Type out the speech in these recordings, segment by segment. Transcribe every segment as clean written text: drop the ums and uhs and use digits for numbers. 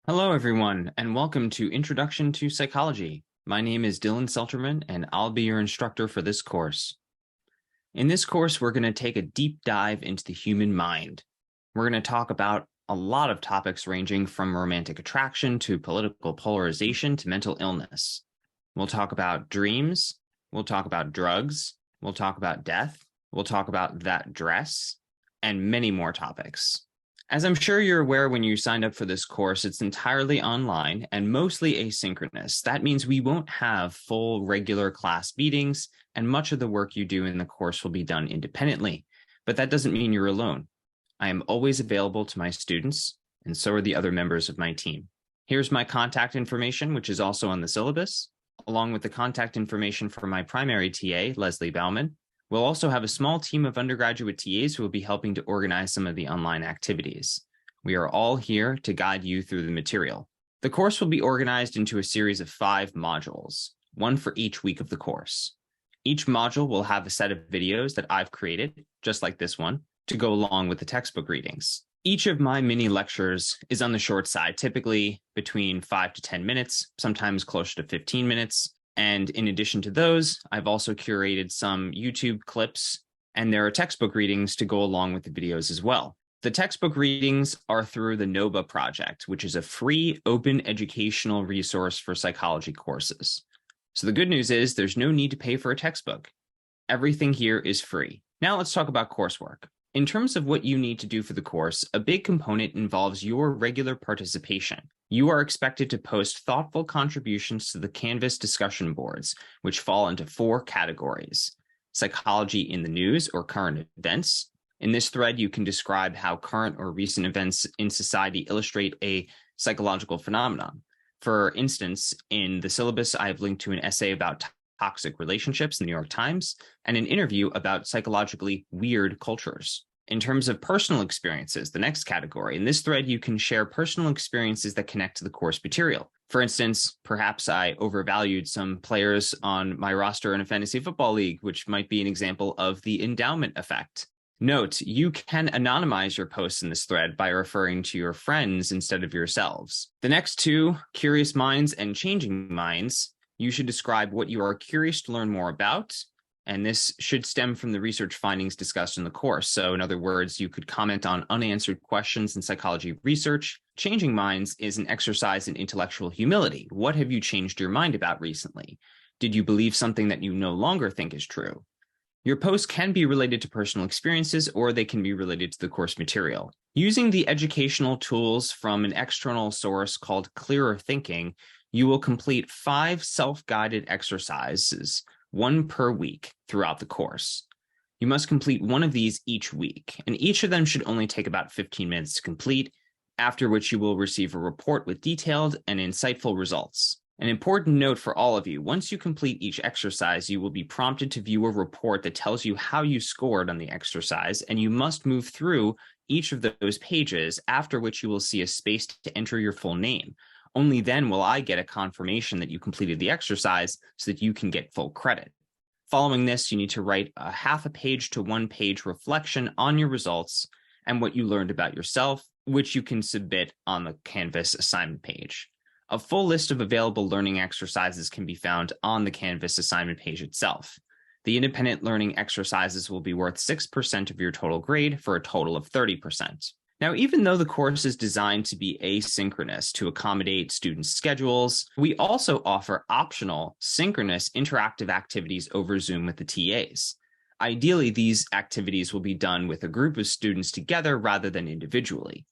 Hello, everyone, and welcome to Introduction to Psychology. My name is Dylan Selterman, and I'll be your instructor for this course. In this course, we're going to take a deep dive into the human mind. We're going to talk about a lot of topics ranging from romantic attraction to political polarization to mental illness. We'll talk about dreams. We'll talk about drugs. We'll talk about death. We'll talk about that dress and many more topics. As I'm sure you're aware, when you signed up for this course, it's entirely online and mostly asynchronous. That means we won't have full regular class meetings, and much of the work you do in the course will be done independently. But that doesn't mean you're alone. I am always available to my students, and so are the other members of my team. Here's my contact information, which is also on the syllabus, along with the contact information for my primary TA, Leslie Bauman. We'll also have a small team of undergraduate TAs who will be helping to organize some of the online activities. We are all here to guide you through the material. The course will be organized into a series of 5 modules, one for each week of the course. Each module will have a set of videos that I've created, just like this one, to go along with the textbook readings. Each of my mini lectures is on the short side, typically between 5 to 10 minutes, sometimes closer to 15 minutes. And in addition to those, I've also curated some YouTube clips, and there are textbook readings to go along with the videos as well. The textbook readings are through the NOBA project, which is a free open educational resource for psychology courses. So the good news is there's no need to pay for a textbook. Everything here is free. Now let's talk about coursework. In terms of what you need to do for the course, a big component involves your regular participation. You are expected to post thoughtful contributions to the Canvas discussion boards, which fall into 4 categories: psychology in the news or current events. In this thread, you can describe how current or recent events in society illustrate a psychological phenomenon. For instance, in the syllabus, I have linked to an essay about toxic relationships in the New York Times and an interview about psychologically weird cultures. In terms of personal experiences, the next category, in this thread, you can share personal experiences that connect to the course material. For instance, perhaps I overvalued some players on my roster in a fantasy football league, which might be an example of the endowment effect. Note, you can anonymize your posts in this thread by referring to your friends instead of yourselves. The next 2, curious minds and changing minds, you should describe what you are curious to learn more about, and this should stem from the research findings discussed in the course. So in other words, you could comment on unanswered questions in psychology research. Changing minds is an exercise in intellectual humility. What have you changed your mind about recently? Did you believe something that you no longer think is true? Your posts can be related to personal experiences, or they can be related to the course material. Using the educational tools from an external source called Clearer Thinking, you will complete 5 self-guided exercises, 1 per week throughout the course. You must complete one of these each week, and each of them should only take about 15 minutes to complete, after which you will receive a report with detailed and insightful results. An important note for all of you: once you complete each exercise, you will be prompted to view a report that tells you how you scored on the exercise, and you must move through each of those pages, after which you will see a space to enter your full name. Only then will I get a confirmation that you completed the exercise so that you can get full credit. Following this, you need to write a half a page to 1 page reflection on your results and what you learned about yourself, which you can submit on the Canvas assignment page. A full list of available learning exercises can be found on the Canvas assignment page itself. The independent learning exercises will be worth 6% of your total grade for a total of 30%. Now, even though the course is designed to be asynchronous to accommodate students' schedules, we also offer optional synchronous interactive activities over Zoom with the TAs. Ideally, these activities will be done with a group of students together rather than individually.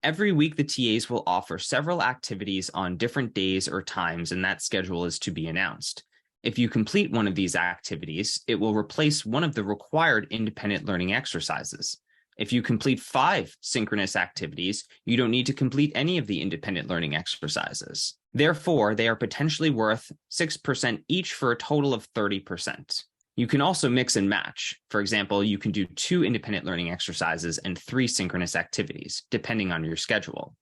Every week, the TAs will offer several activities on different days or times, and that schedule is to be announced. If you complete one of these activities, it will replace one of the required independent learning exercises. If you complete 5 synchronous activities, you don't need to complete any of the independent learning exercises. Therefore, they are potentially worth 6% each for a total of 30%. You can also mix and match. For example, you can do 2 independent learning exercises and 3 synchronous activities, depending on your schedule.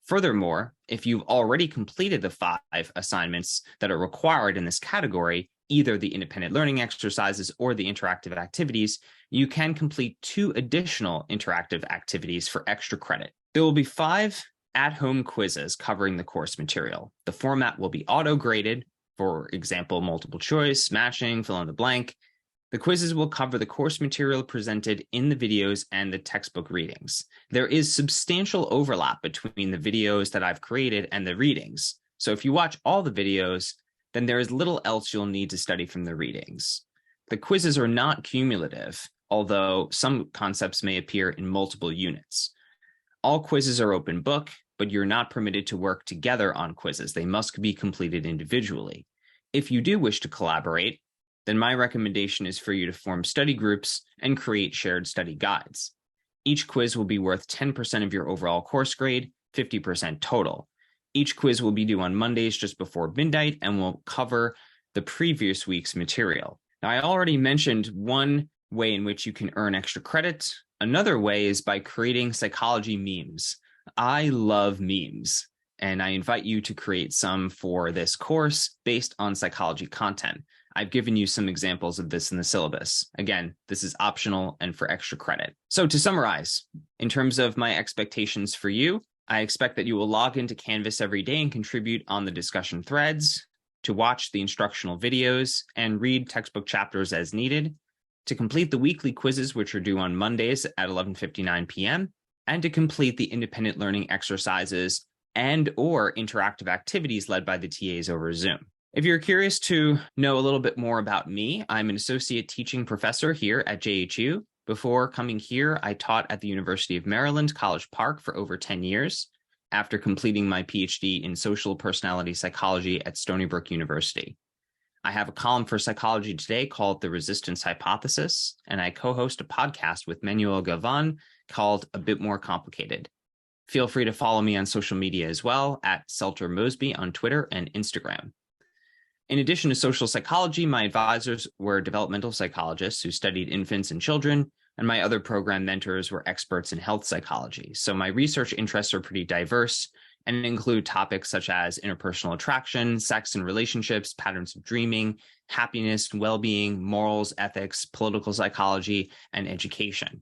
Furthermore, if you've already completed the 5 assignments that are required in this category, either the independent learning exercises or the interactive activities, you can complete 2 additional interactive activities for extra credit. There will be 5 at-home quizzes covering the course material. The format will be auto-graded, for example, multiple choice, matching, fill in the blank. The quizzes will cover the course material presented in the videos and the textbook readings. There is substantial overlap between the videos that I've created and the readings. So if you watch all the videos, then there is little else you'll need to study from the readings. The quizzes are not cumulative, although some concepts may appear in multiple units. All quizzes are open book, but you're not permitted to work together on quizzes. They must be completed individually. If you do wish to collaborate, then my recommendation is for you to form study groups and create shared study guides. Each quiz will be worth 10% of your overall course grade, 50% total. Each quiz will be due on Mondays just before midnight and will cover the previous week's material. Now, I already mentioned one way in which you can earn extra credit. Another way is by creating psychology memes. I love memes, and I invite you to create some for this course based on psychology content. I've given you some examples of this in the syllabus. Again, this is optional and for extra credit. So to summarize, in terms of my expectations for you, I expect that you will log into Canvas every day and contribute on the discussion threads, to watch the instructional videos and read textbook chapters as needed, to complete the weekly quizzes, which are due on Mondays at 11:59 p.m., and to complete the independent learning exercises and/or interactive activities led by the TAs over Zoom. If you're curious to know a little bit more about me, I'm an associate teaching professor here at JHU. Before coming here, I taught at the University of Maryland, College Park for over 10 years, after completing my PhD in social personality psychology at Stony Brook University. I have a column for Psychology Today called The Resistance Hypothesis, and I co-host a podcast with Manuel Galvan called A Bit More Complicated. Feel free to follow me on social media as well at Selter Mosby on Twitter and Instagram. In addition to social psychology, my advisors were developmental psychologists who studied infants and children, and my other program mentors were experts in health psychology. So my research interests are pretty diverse and include topics such as interpersonal attraction, sex and relationships, patterns of dreaming, happiness, well-being, morals, ethics, political psychology, and education.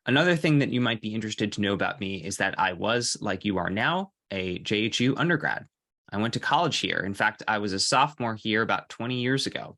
Another thing that you might be interested to know about me is that I was, like you are now, a JHU undergrad. I went to college here. In fact, I was a sophomore here about 20 years ago.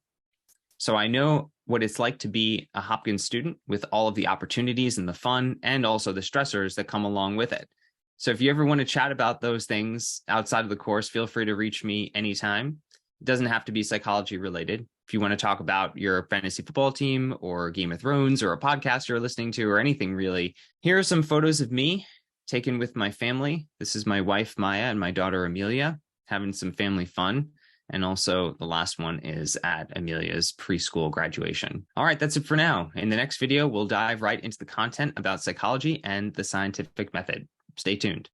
So I know what it's like to be a Hopkins student with all of the opportunities and the fun and also the stressors that come along with it. So if you ever want to chat about those things outside of the course, feel free to reach me anytime. It doesn't have to be psychology related. If you want to talk about your fantasy football team or Game of Thrones or a podcast you're listening to or anything really, here are some photos of me taken with my family. This is my wife, Maya, and my daughter, Amelia, having some family fun. And also the last one is at Amelia's preschool graduation. All right, that's it for now. In the next video, we'll dive right into the content about psychology and the scientific method. Stay tuned.